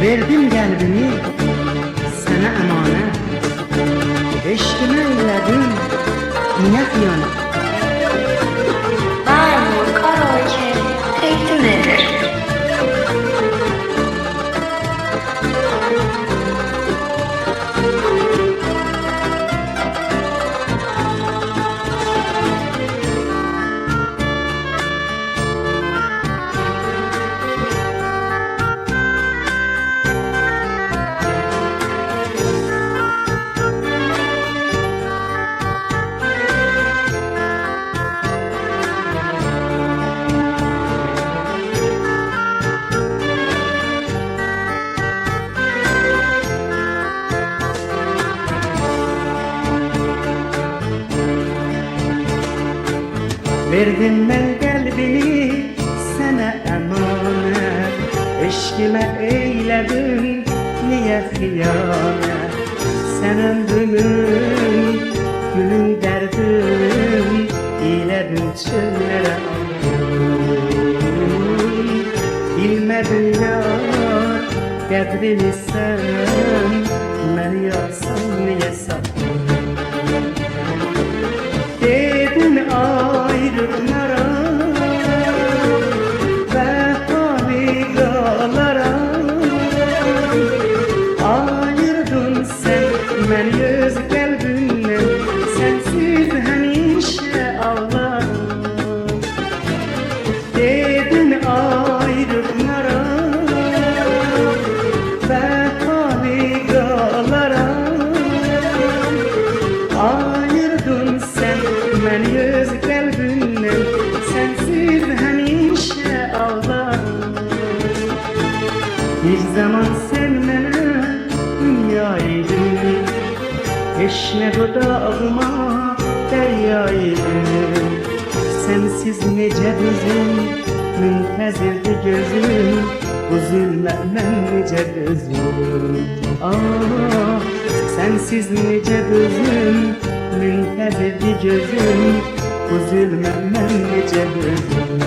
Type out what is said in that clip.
Verdim kalbimi sana emanet. Eşkime eyledim niye hıyanet? Maymur karaoke teklif eder. Verdim ben kalbimi sana emanet. Eşkime eyledim niye hıyanet? Sen ömrümün gülün derdim, eyledim çöllere aldım. Bilmedin yar kadrini sen, beni yarsan niye sattın? Dedin ayrımlara ve haligalara, ayırdın sen beni öz kalbimden, sensiz hemşe ağlarım. Dedin ayrımlara ve haligalara, ayırdın sen beni öz kalbimden, sensiz hemşe ağlarım. Bir zaman sen mene dünyaydın, eşne dudağıma deryaydın. Sensiz nece bizim müntezirdi gözüm, üzülmem nece gözüm. Ah, sensiz nece gözüm müntezirdi gözüm, üzülmem nece gözüm.